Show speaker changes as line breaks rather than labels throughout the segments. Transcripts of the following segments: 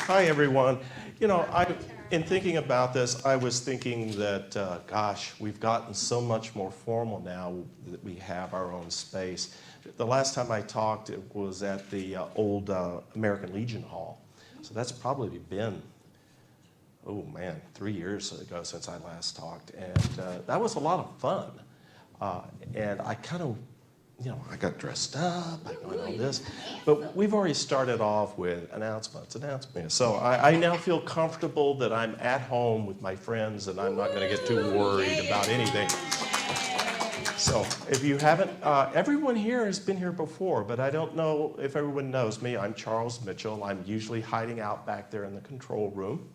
Hi, everyone. In thinking about this, I was thinking that, gosh, we've gotten so much more formal now that we have our own space. The last time I talked, it was at the old American Legion Hall. So that's probably been, oh man, 3 years ago since I last talked. And that was a lot of fun. And I kind of, I got dressed up, I went on this, but we've already started off with announcements. So I now feel comfortable that I'm at home with my friends and I'm not going to get too worried about anything. So if you haven't, everyone here has been here before, but I don't know if everyone knows me. I'm Charles Mitchell. I'm usually hiding out back there in the control room,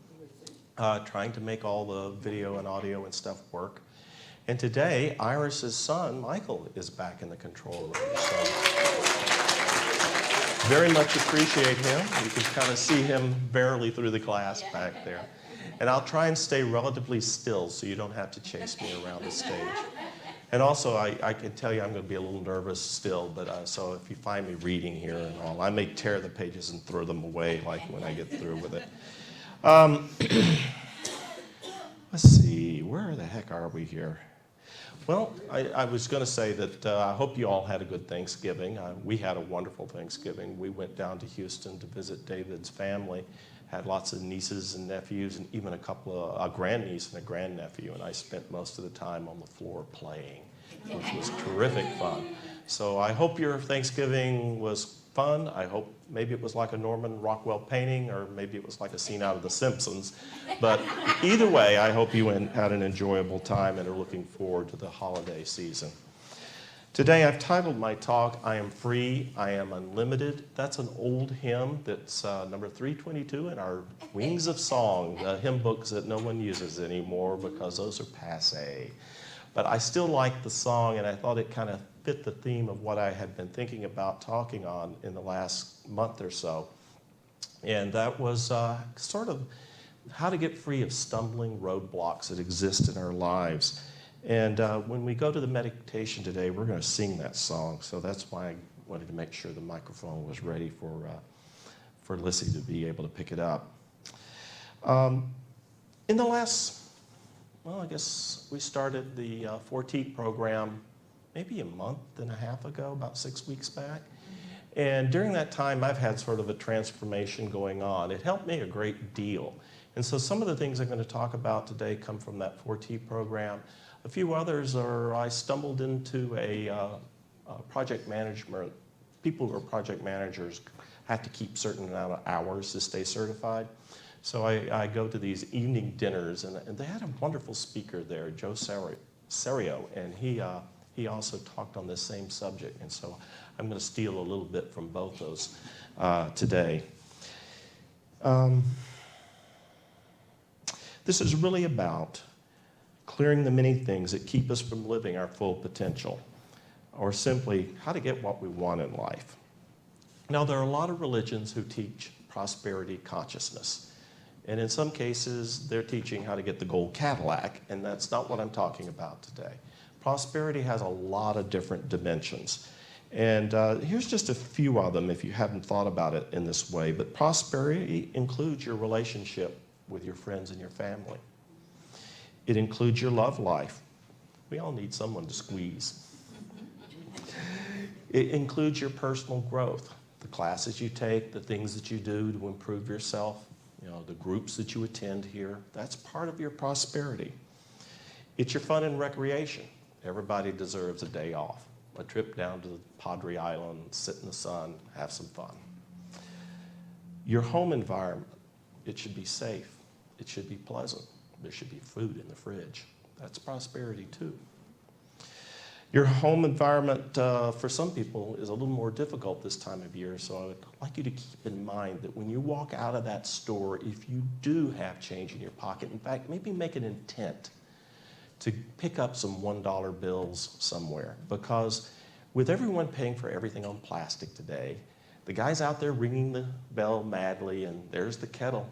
trying to make all the video and audio and stuff work. And today, Iris's son, Michael, is back in the control room. So very much appreciate him. You can kind of see him barely through the glass back there. And I'll try and stay relatively still so you don't have to chase me around the stage. And also, I can tell you I'm going to be a little nervous still, but so if you find me reading here and all, I may tear the pages and throw them away like when I get through with it. Let's see, where the heck are we here? Well, I was going to say that I hope you all had a good Thanksgiving. We had a wonderful Thanksgiving. We went down to Houston to visit David's family, had lots of nieces and nephews, and even a grandniece and a grandnephew, and I spent most of the time on the floor playing, which was terrific fun. So I hope your Thanksgiving was fun. I hope maybe it was like a Norman Rockwell painting, or maybe it was like a scene out of The Simpsons. But either way, I hope you had an enjoyable time and are looking forward to the holiday season. Today I've titled my talk, I Am Free, I Am Unlimited. That's an old hymn that's number 322 in our Wings of Song, the hymn books that no one uses anymore because those are passé. But I still like the song, and I thought it kind of fit the theme of what I had been thinking about talking on in the last month or so. And that was sort of how to get free of stumbling roadblocks that exist in our lives. And when we go to the meditation today, we're going to sing that song. So that's why I wanted to make sure the microphone was ready for Lissy to be able to pick it up. In the last, well, I guess we started the 4T program maybe a month and a half ago, about 6 weeks back. And during that time, I've had sort of a transformation going on. It helped me a great deal. And so some of the things I'm going to talk about today come from that 4T program. A few others are I stumbled into a project management. People who are project managers have to keep certain amount of hours to stay certified. So I go to these evening dinners, and they had a wonderful speaker there, Joe Serio, and he also talked on this same subject. And so I'm going to steal a little bit from both those today. This is really about clearing the many things that keep us from living our full potential, or simply how to get what we want in life. Now, there are a lot of religions who teach prosperity consciousness. And in some cases, they're teaching how to get the gold Cadillac, and that's not what I'm talking about today. Prosperity has a lot of different dimensions. And here's just a few of them if you haven't thought about it in this way. But prosperity includes your relationship with your friends and your family. It includes your love life. We all need someone to squeeze. It includes your personal growth, the classes you take, the things that you do to improve yourself, the groups that you attend here. That's part of your prosperity. It's your fun and recreation. Everybody deserves a day off, a trip down to the Padre Island, sit in the sun, have some fun. Your home environment, it should be safe. It should be pleasant. There should be food in the fridge. That's prosperity too. Your home environment, for some people, is a little more difficult this time of year, so I would like you to keep in mind that when you walk out of that store, if you do have change in your pocket, in fact, maybe make an intent to pick up some $1 bills somewhere, because with everyone paying for everything on plastic today, the guy's out there ringing the bell madly, and there's the kettle,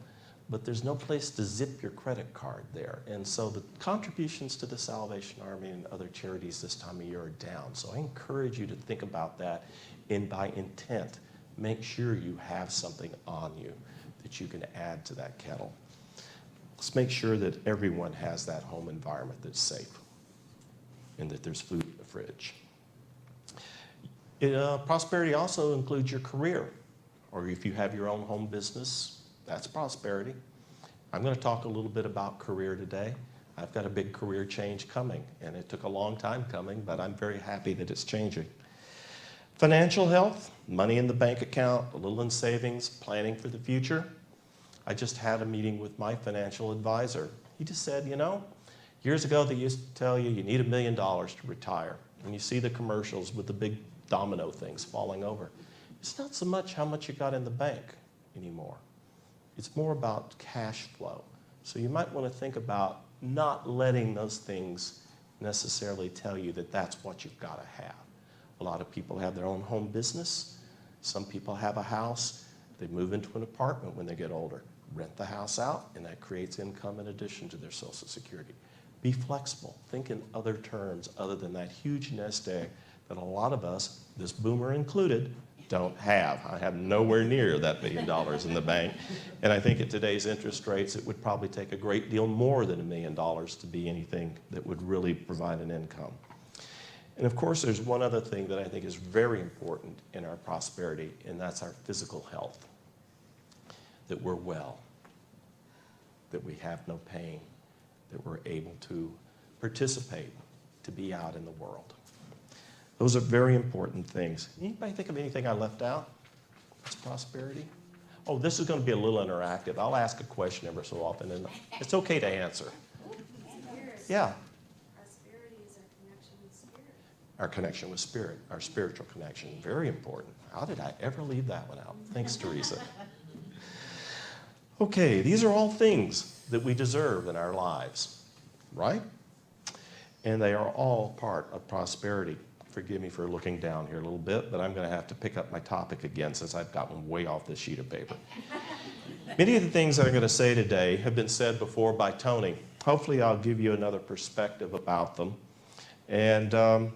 but there's no place to zip your credit card there. And so the contributions to the Salvation Army and other charities this time of year are down. So I encourage you to think about that, and by intent, make sure you have something on you that you can add to that kettle. Let's make sure that everyone has that home environment that's safe and that there's food in the fridge. Prosperity also includes your career, or if you have your own home business, that's prosperity. I'm going to talk a little bit about career today. I've got a big career change coming, and it took a long time coming, but I'm very happy that it's changing. Financial health, money in the bank account, a little in savings, planning for the future. I just had a meeting with my financial advisor. He just said, you know, years ago they used to tell you you need $1 million to retire. And you see the commercials with the big domino things falling over. It's not so much how much you got in the bank anymore. It's more about cash flow. So you might want to think about not letting those things necessarily tell you that that's what you've got to have. A lot of people have their own home business. Some people have a house. They move into an apartment when they get older, rent the house out, and that creates income in addition to their Social Security. Be flexible. Think in other terms other than that huge nest egg that a lot of us, this boomer included, don't have. I have nowhere near that $1 million in the bank. And I think at today's interest rates, it would probably take a great deal more than $1 million to be anything that would really provide an income. And of course, there's one other thing that I think is very important in our prosperity, and that's our physical health. That we're well, that we have no pain, that we're able to participate, to be out in the world. Those are very important things. Anybody think of anything I left out? That's prosperity. Oh, this is going to be a little interactive. I'll ask a question every so often, and it's okay to answer. Yeah.
Prosperity is our connection with spirit.
Our connection with spirit, our spiritual connection. Very important. How did I ever leave that one out? Thanks, Teresa. Okay, these are all things that we deserve in our lives, right? And they are all part of prosperity. Forgive me for looking down here a little bit, but I'm going to have to pick up my topic again since I've gotten way off this sheet of paper. Many of the things that I'm going to say today have been said before by Tony. Hopefully I'll give you another perspective about them. And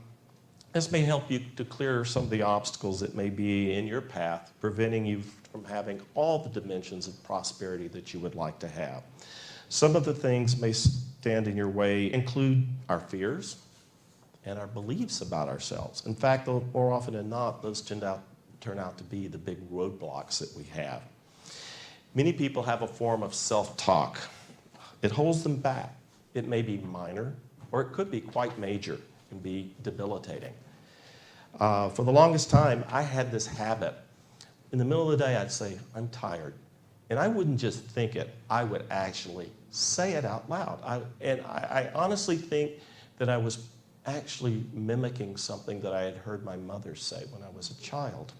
this may help you to clear some of the obstacles that may be in your path, preventing you from having all the dimensions of prosperity that you would like to have. Some of the things may stand in your way include our fears and our beliefs about ourselves. In fact, more often than not, those turn out to be the big roadblocks that we have. Many people have a form of self-talk. It holds them back. It may be minor, or it could be quite major and be debilitating. For the longest time, I had this habit. In the middle of the day, I'd say, I'm tired. And I wouldn't just think it, I would actually say it out loud. I honestly think that I was actually mimicking something that I had heard my mother say when I was a child.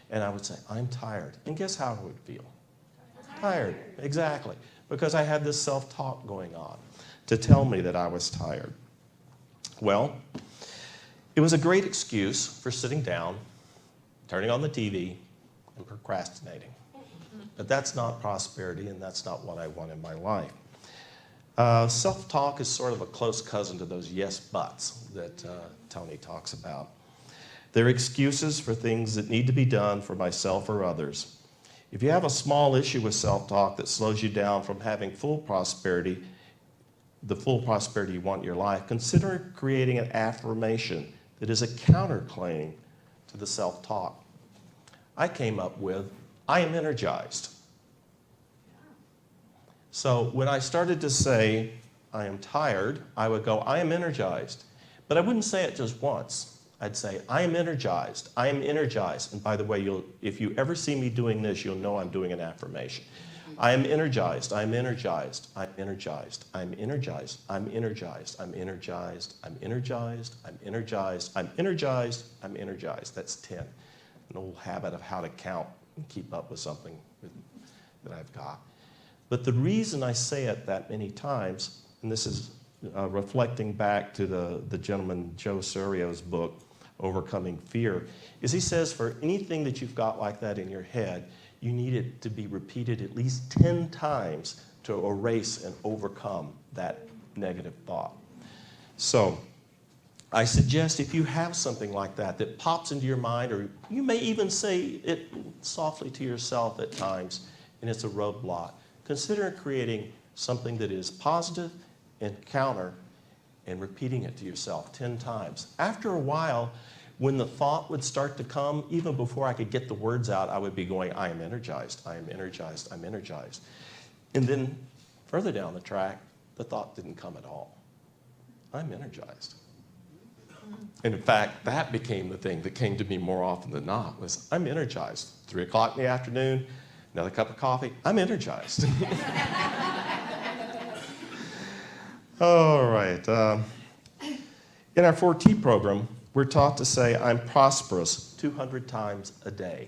And I would say, I'm tired. And guess how I would feel? Tired, exactly. Because I had this self-talk going on to tell me that I was tired. Well, it was a great excuse for sitting down, turning on the TV, and procrastinating. But that's not prosperity, and that's not what I want in my life. Self-talk is sort of a close cousin to those yes buts that Tony talks about. They're excuses for things that need to be done for myself or others. If you have a small issue with self-talk that slows you down from having full prosperity, the full prosperity you want in your life, consider creating an affirmation that is a counterclaim to the self-talk. I came up with, I am energized. So when I started to say, I am tired, I would go, I am energized. But I wouldn't say it just once. I'd say, I am energized, I am energized. And by the way, if you ever see me doing this, you'll know I'm doing an affirmation. I am energized, I'm energized, I'm energized, I'm energized, I'm energized, I'm energized, I'm energized, I'm energized, I'm energized, I'm energized. That's 10. An old habit of how to count and keep up with something that I've got. But the reason I say it that many times, and this is reflecting back to the gentleman Joe Surio's book, Overcoming Fear, is he says for anything that you've got like that in your head, you need it to be repeated at least 10 times to erase and overcome that negative thought. So I suggest if you have something like that that pops into your mind, or you may even say it softly to yourself at times, and it's a roadblock. Consider creating something that is positive and counter and repeating it to yourself 10 times. After a while, when the thought would start to come, even before I could get the words out, I would be going, I am energized, I am energized, I'm energized. And then further down the track, the thought didn't come at all. I'm energized. And in fact, that became the thing that came to me more often than not was, I'm energized. 3 o'clock in the afternoon, another cup of coffee, I'm energized. All right. In our 4T program, we're taught to say, I'm prosperous 200 times a day.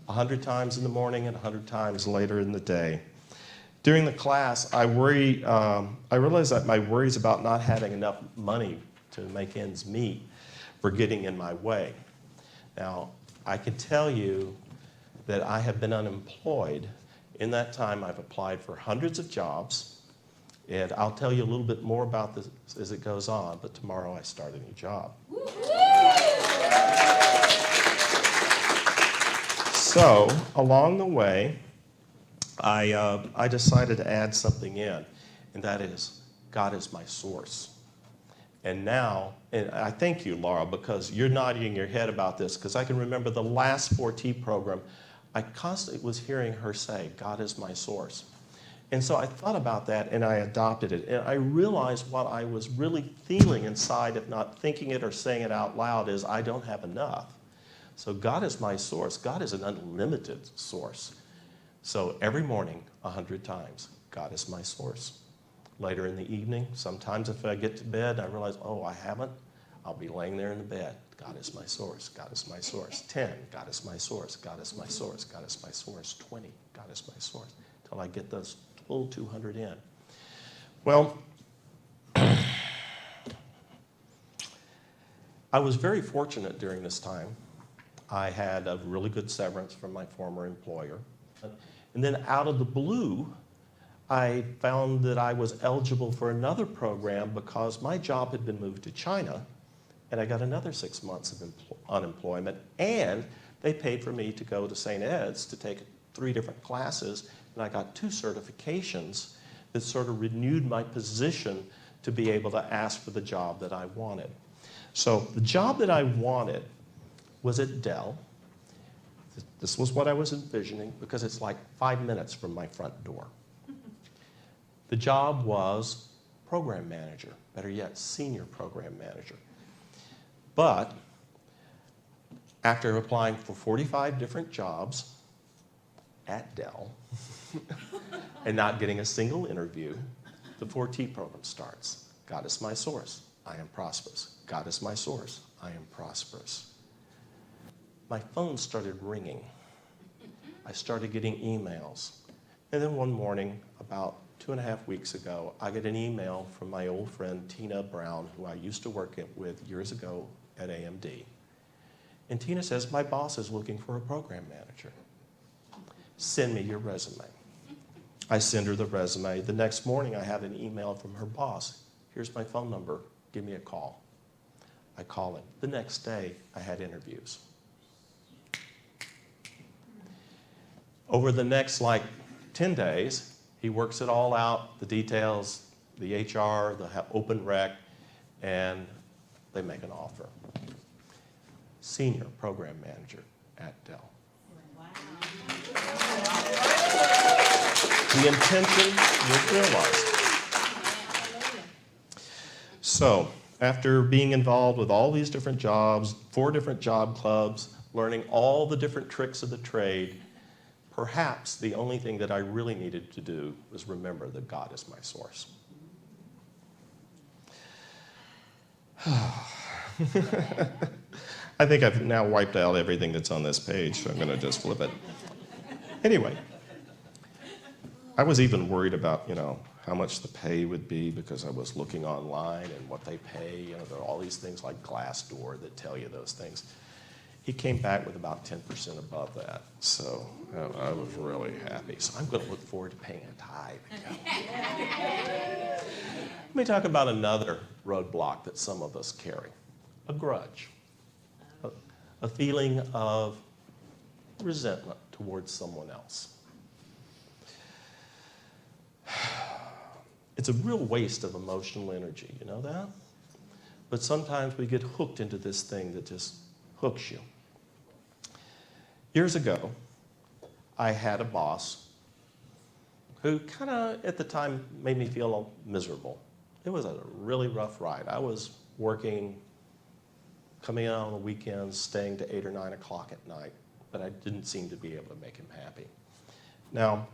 100 times in the morning and 100 times later in the day. During the class, I realized that my worries about not having enough money to make ends meet were getting in my way. Now, I can tell you that I have been unemployed. In that time, I've applied for hundreds of jobs, and I'll tell you a little bit more about this as it goes on, but tomorrow I start a new job. So, along the way, I decided to add something in, and that is, God is my source. And now, and I thank you, Laura, because you're nodding your head about this, because I can remember the last 4T program, I constantly was hearing her say, God is my source. And so I thought about that, and I adopted it. And I realized what I was really feeling inside, if not thinking it or saying it out loud, is I don't have enough. So God is my source. God is an unlimited source. So every morning, 100 times, God is my source. Later in the evening, sometimes if I get to bed, I realize, oh, I haven't, I'll be laying there in the bed. God is my source. God is my source. 10, God is my source. God is my source. God is my source. 20, God is my source. Until I get those full 200 in. Well, I was very fortunate during this time. I had a really good severance from my former employer. And then out of the blue, I found that I was eligible for another program because my job had been moved to China, and I got another 6 months of unemployment, and they paid for me to go to St. Ed's to take 3 different classes, and I got 2 certifications that sort of renewed my position to be able to ask for the job that I wanted. So the job that I wanted was at Dell. This was what I was envisioning because it's like 5 minutes from my front door. The job was program manager, better yet, senior program manager. But after applying for 45 different jobs at Dell and not getting a single interview, the 4T program starts. God is my source, I am prosperous. God is my source, I am prosperous. My phone started ringing. I started getting emails. And then one morning, about 2.5 weeks ago, I get an email from my old friend Tina Brown, who I used to work with years ago at AMD. And Tina says, my boss is looking for a program manager. Send me your resume. I send her the resume. The next morning, I had an email from her boss. Here's my phone number. Give me a call. I call him. The next day, I had interviews. Over the next 10 days, he works it all out, the details, the HR, the open rec, and they make an offer. Senior program manager at Dell.
Wow.
The intention was realized. So, after being involved with all these different jobs, 4 different job clubs, learning all the different tricks of the trade, perhaps the only thing that I really needed to do was remember that God is my source. I think I've now wiped out everything that's on this page, so I'm going to just flip it. Anyway, I was even worried about, how much the pay would be because I was looking online and what they pay. There are all these things like Glassdoor that tell you those things. He came back with about 10% above that, so I was really happy. So I'm going to look forward to paying a tithe. Let me talk about another roadblock that some of us carry, a grudge, a feeling of resentment towards someone else. It's a real waste of emotional energy, you know that? But sometimes we get hooked into this thing that just hooks you. Years ago, I had a boss who kind of, at the time, made me feel miserable. It was a really rough ride. I was working, coming in on the weekends, staying to 8 or 9 o'clock at night, but I didn't seem to be able to make him happy. Now,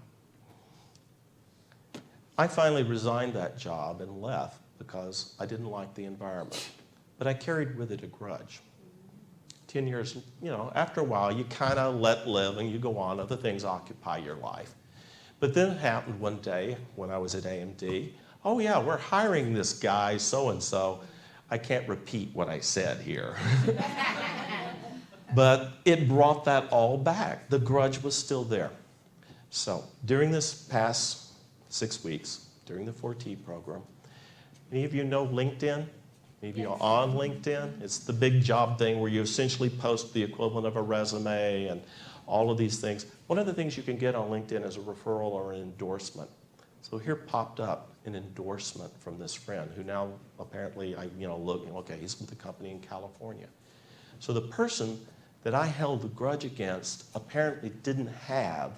I finally resigned that job and left because I didn't like the environment, but I carried with it a grudge. 10 years, after a while, you kind of let live and you go on, other things occupy your life. But then it happened one day when I was at AMD, oh yeah, we're hiring this guy so-and-so. I can't repeat what I said here. But it brought that all back. The grudge was still there. So during this past 6 weeks, during the 4T program, any of you know LinkedIn? Maybe you're on LinkedIn. It's the big job thing where you essentially post the equivalent of a resume and all of these things. One of the things you can get on LinkedIn is a referral or an endorsement. So here popped up an endorsement from this friend who now apparently, look, okay, he's with a company in California. So the person that I held the grudge against apparently didn't have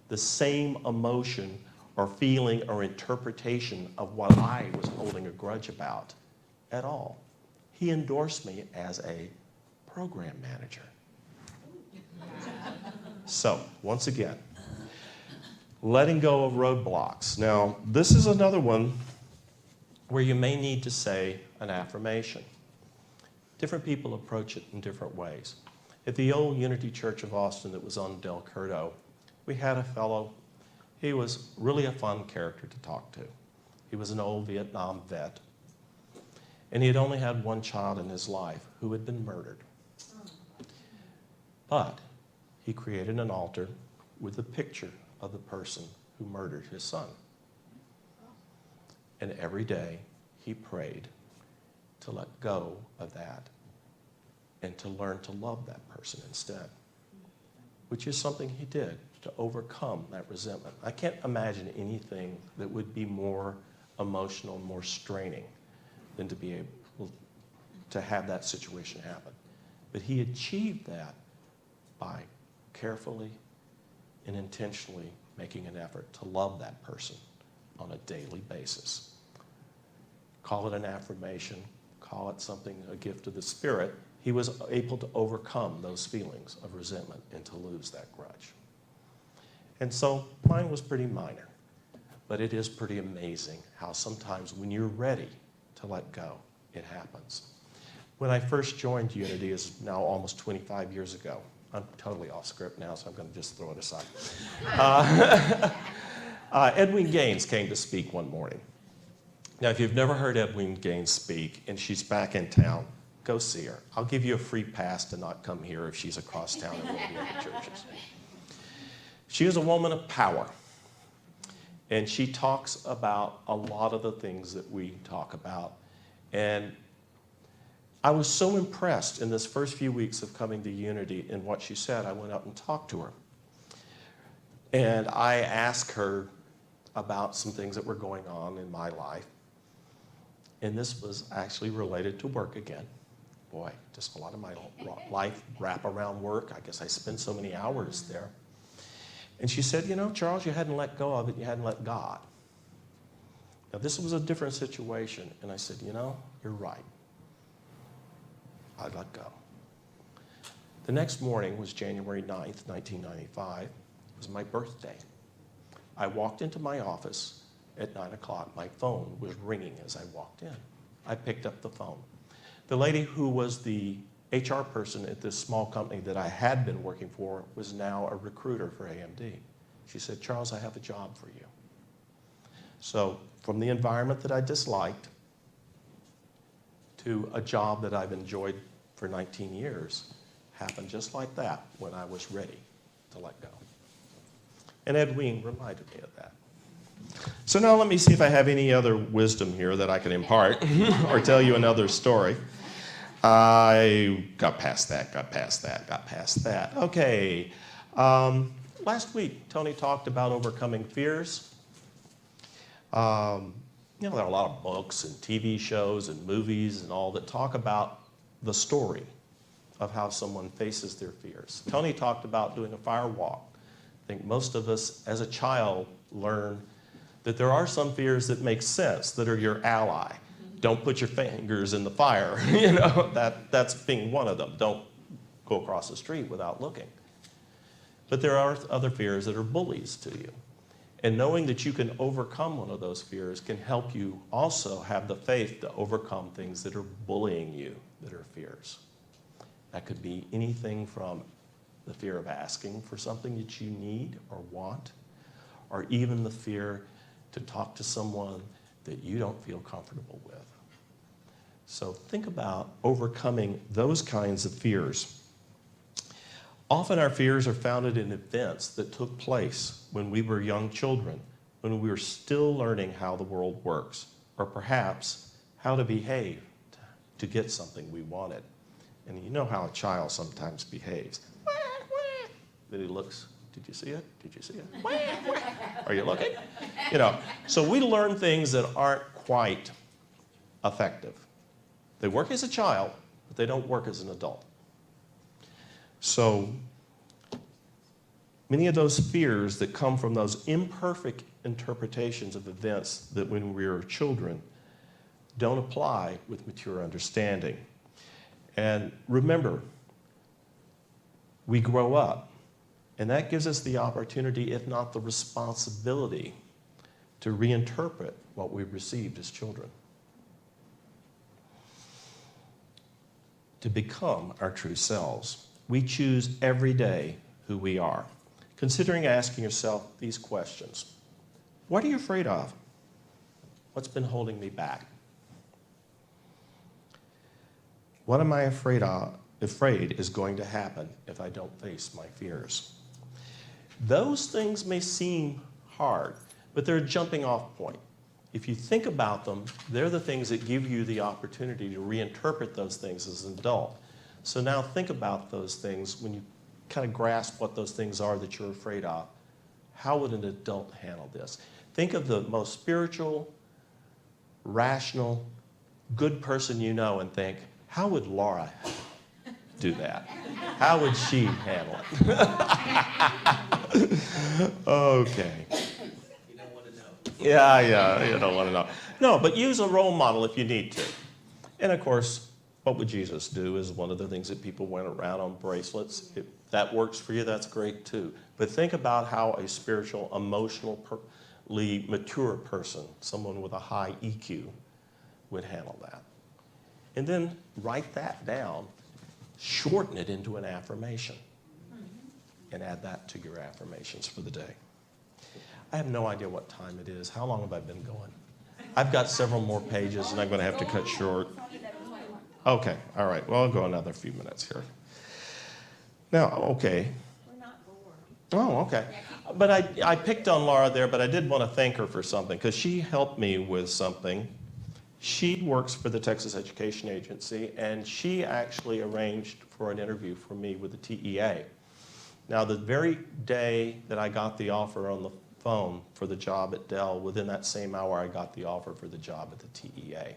the same emotion or feeling or interpretation of what I was holding a grudge about at all. He endorsed me as a program manager. So, once again, letting go of roadblocks. Now, this is another one where you may need to say an affirmation. Different people approach it in different ways. At the old Unity Church of Austin that was on Del Curto, we had a fellow. He was really a fun character to talk to. He was an old Vietnam vet. And he had only had one child in his life who had been murdered. But he created an altar with a picture of the person who murdered his son. And every day he prayed to let go of that and to learn to love that person instead, which is something he did to overcome that resentment. I can't imagine anything that would be more emotional, more straining than to be able to have that situation happen. But he achieved that by carefully and intentionally making an effort to love that person on a daily basis. Call it an affirmation, call it something, a gift of the Spirit. He was able to overcome those feelings of resentment and to lose that grudge. And so mine was pretty minor, but it is pretty amazing how sometimes when you're ready to let go, it happens. When I first joined Unity, is now almost 25 years ago. I'm totally off script now, so I'm going to just throw it aside. Edwin Gaines came to speak one morning. Now, if you've never heard Edwin Gaines speak, and she's back in town, go see her. I'll give you a free pass to not come here if she's across town in one of the other churches. She is a woman of power. And she talks about a lot of the things that we talk about. And I was so impressed in this first few weeks of coming to Unity in what she said. I went out and talked to her. And I asked her about some things that were going on in my life. And this was actually related to work again. Boy, just a lot of my life wrap around work. I guess I spend so many hours there. And she said, Charles, you hadn't let go of it. You hadn't let God. Now, this was a different situation. And I said, you're right. I let go. The next morning was January 9th, 1995. It was my birthday. I walked into my office at 9 o'clock. My phone was ringing as I walked in. I picked up the phone. The lady who was the HR person at this small company that I had been working for was now a recruiter for AMD. She said, Charles, I have a job for you. So from the environment that I disliked to a job that I've enjoyed for 19 years happened just like that when I was ready to let go. And Edwin reminded me of that. So now let me see if I have any other wisdom here that I can impart or tell you another story. I got past that. Okay. Last week, Tony talked about overcoming fears. You know, there are a lot of books and TV shows and movies and all that talk about the story of how someone faces their fears. Tony talked about doing a fire walk. I think most of us as a child learn that there are some fears that make sense, that are your ally. Don't put your fingers in the fire, you know, that's being one of them. Don't go across the street without looking. But there are other fears that are bullies to you. And knowing that you can overcome one of those fears can help you also have the faith to overcome things that are bullying you, that are fears. That could be anything from the fear of asking for something that you need or want, or even the fear to talk to someone that you don't feel comfortable with. So think about overcoming those kinds of fears. Often our fears are founded in events that took place when we were young children, when we were still learning how the world works, or perhaps how to behave to get something we wanted. And you know how a child sometimes behaves. Then he looks, did you see it? Did you see it? Are you looking? You know, so we learn things that aren't quite effective. They work as a child, but they don't work as an adult. So many of those fears that come from those imperfect interpretations of events that when we were children don't apply with mature understanding. And remember, we grow up, and that gives us the opportunity, if not the responsibility, to reinterpret what we received as children, to become our true selves. We choose every day who we are. Considering asking yourself these questions. What are you afraid of? What's been holding me back? What am I afraid is going to happen if I don't face my fears? Those things may seem hard, but they're a jumping off point. If you think about them, they're the things that give you the opportunity to reinterpret those things as an adult. So now think about those things when you kind of grasp what those things are that you're afraid of. How would an adult handle this? Think of the most spiritual, rational, good person you know and think, how would Laura do that? How would she handle it? Okay.
You don't want to know.
Yeah, you don't want to know. No, but use a role model if you need to. And of course, what would Jesus do is one of the things that people went around on bracelets. If that works for you, that's great too. But think about how a spiritual, emotionally mature person, someone with a high EQ, would handle that. And then write that down, shorten it into an affirmation, and add that to your affirmations for the day. I have no idea what time it is. How long have I been going? I've got several more pages, and I'm going to have to cut short. Okay, all right. Well, I'll go another few minutes here. Now, okay.
We're not bored.
Oh, okay. But I picked on Laura there, but I did want to thank her for something, because she helped me with something. She works for the Texas Education Agency, and she actually arranged for an interview for me with the TEA. Now, the very day that I got the offer on the phone for the job at Dell, within that same hour, I got the offer for the job at the TEA.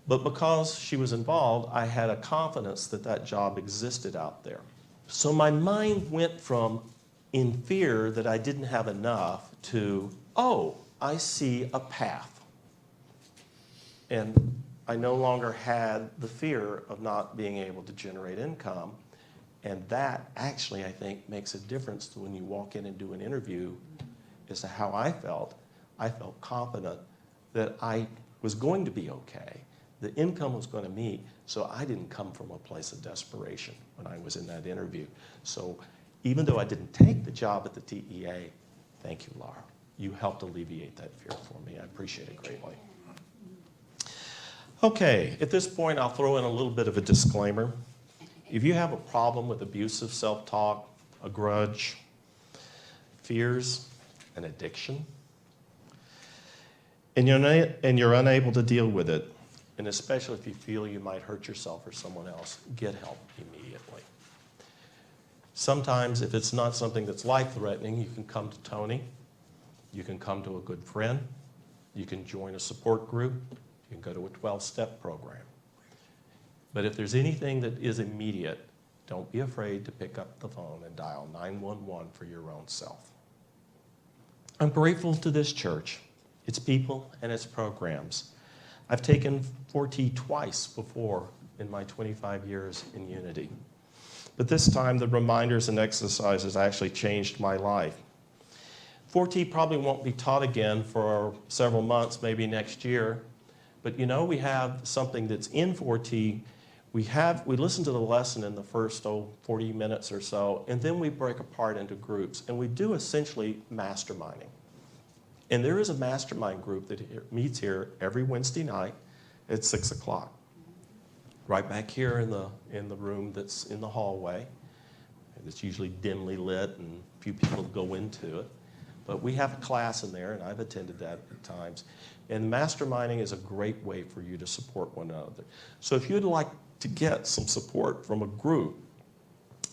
But because she was involved, I had a confidence that that job existed out there. So my mind went from in fear that I didn't have enough to, oh, I see a path. And I no longer had the fear of not being able to generate income. And that actually, I think, makes a difference to when you walk in and do an interview as to how I felt. I felt confident that I was going to be okay. The income was going to meet, so I didn't come from a place of desperation when I was in that interview. So even though I didn't take the job at the TEA, thank you, Laura. You helped alleviate that fear for me. I appreciate it greatly. Okay, at this point, I'll throw in a little bit of a disclaimer. If you have a problem with abusive self-talk, a grudge, fears, an addiction, and you're unable to deal with it, and especially if you feel you might hurt yourself or someone else, get help immediately. Sometimes, if it's not something that's life-threatening, you can come to Tony, you can come to a good friend, You can join a support group. You can go to a 12-step program. But if there's anything that is immediate, don't be afraid to pick up the phone and dial 911 for your own self. I'm grateful to this church, its people, and its programs. I've taken 4T twice before in my 25 years in Unity. But this time, the reminders and exercises actually changed my life. 4T probably won't be taught again for several months, maybe next year. But you know, we have something that's in 4T. We listen to the lesson in the first 40 minutes or so, and then we break apart into groups, and we do essentially masterminding. And there is a mastermind group that meets here every Wednesday night at 6 o'clock, right back here in the room that's in the hallway. It's usually dimly lit, and a few people go into it. But we have a class in there, and I've attended that at times. And masterminding is a great way for you to support one another. So if you'd like to get some support from a group,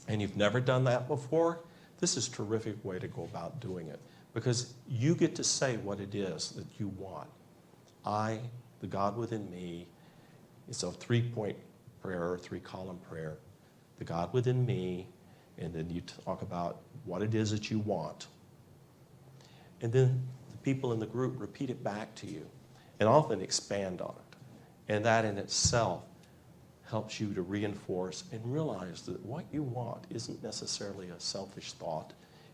and you've never done that before, this is a terrific way to go about doing it, because you get to say what it is that you want. I, the God within me, it's a 3-point prayer or 3-column prayer. The God within me, and then you talk about what it is that you want. And then the people in the group repeat it back to you and often expand on it. And that in itself helps you to reinforce and realize that what you want isn't necessarily a selfish thought,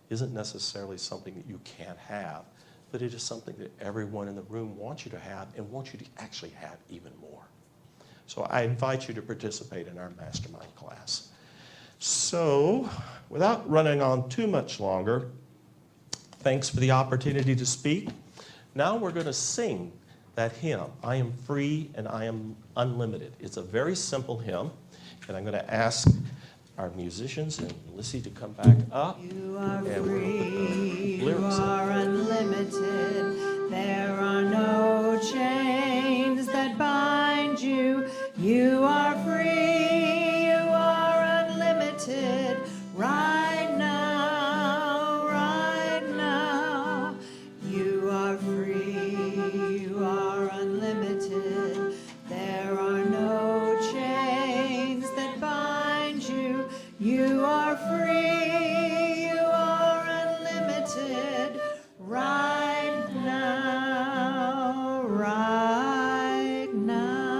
isn't necessarily something that you can't have, but it is something that everyone in the room wants you to have and wants you to actually have even more. So I invite you to participate in our mastermind class. So without running on too much longer, thanks for the opportunity to speak. Now we're going to sing that hymn, I Am Free and I Am Unlimited. It's a very simple hymn, and I'm going to ask our musicians and Lissy to come back up.
You are free, you are unlimited, there are no chains that bind you. You are free, you are unlimited, right now, right now. You are free, you are unlimited, there are no chains that bind you. You are free, you are unlimited, right now, right now.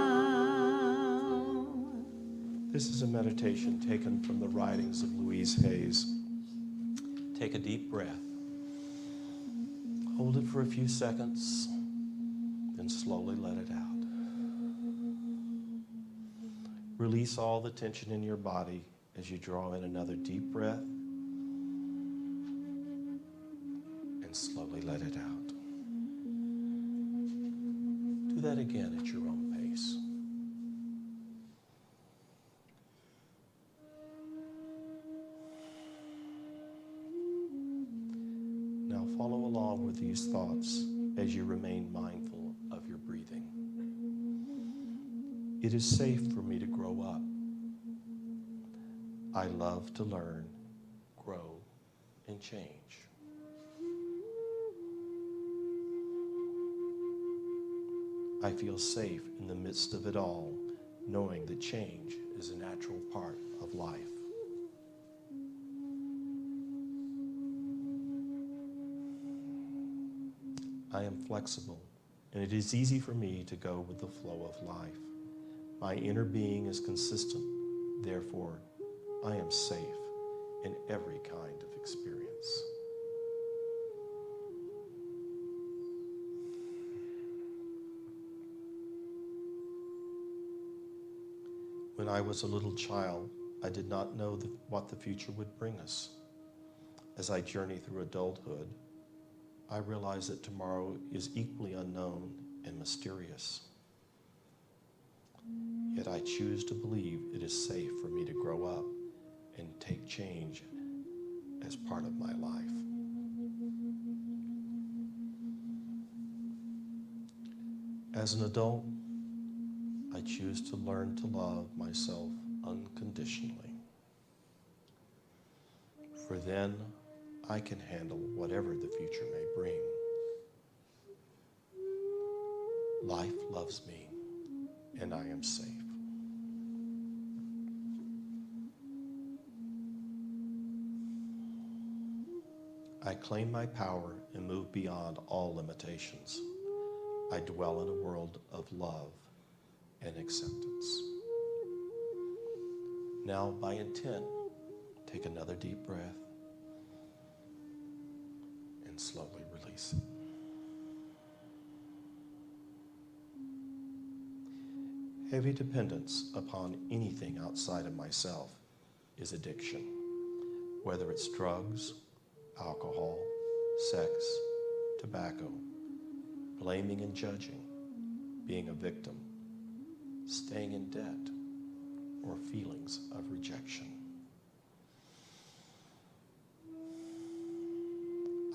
This is a meditation taken from the writings of Louise Hayes. Take a deep breath. Hold it for a few seconds, then slowly let it out. Release all the tension in your body as you draw in another deep breath and slowly let it out. Do that again at your own pace. Now follow along with these thoughts as you remain mindful of your breathing. It is safe for me to grow up. I love to learn, grow, and change. I feel safe in the midst of it all, knowing that change is a natural part of life. I am flexible, and it is easy for me to go with the flow of life. My inner being is consistent, therefore, I am safe in every kind of experience. When I was a little child, I did not know what the future would bring us. As I journey through adulthood, I realize that tomorrow is equally unknown and mysterious. Yet I choose to believe it is safe for me to grow up and take change as part of my life. As an adult, I choose to learn to love myself unconditionally. For then, I can handle whatever the future may bring. Life loves me, and I am safe. I claim my power and move beyond all limitations. I dwell in a world of love and acceptance. Now, by intent, take another deep breath and slowly release it. Heavy dependence upon anything outside of myself is addiction, whether it's drugs, alcohol, sex, tobacco, blaming and judging, being a victim, staying in debt, or feelings of rejection.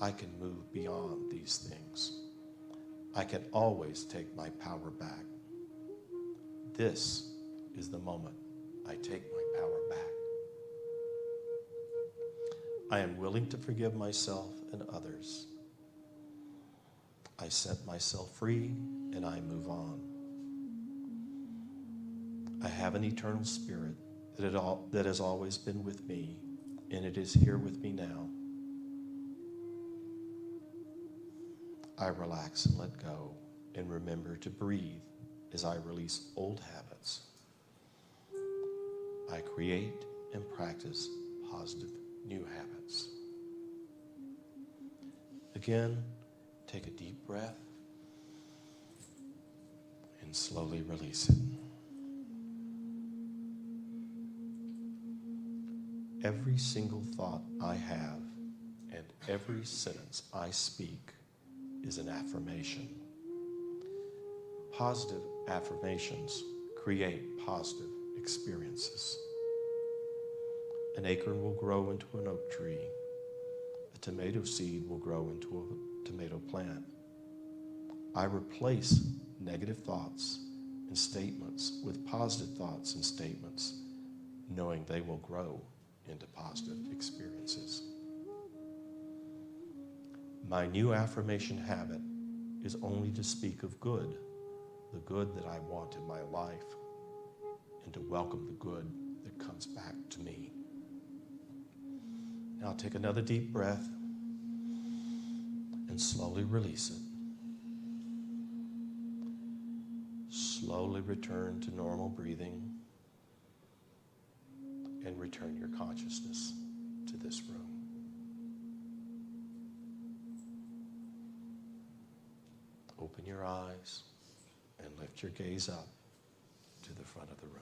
I can move beyond these things. I can always take my power back. This is the moment I take my power back. I am willing to forgive myself and others. I set myself free and I move on. I have an eternal spirit that has always been with me, and it is here with me now. I relax and let go and remember to breathe as I release old habits. I create and practice positive new habits. Again, take a deep breath and slowly release it. Every single thought I have and every sentence I speak is an affirmation. Positive affirmations create positive experiences. An acorn will grow into an oak tree. A tomato seed will grow into a tomato plant. I replace negative thoughts and statements with positive thoughts and statements, knowing they will grow into positive experiences. My new affirmation habit is only to speak of good, the good that I want in my life, and to welcome the good that comes back to me. Now take another deep breath and slowly release it. Slowly return to normal breathing and return your consciousness to this room. Open your eyes and lift your gaze up to the front of the room.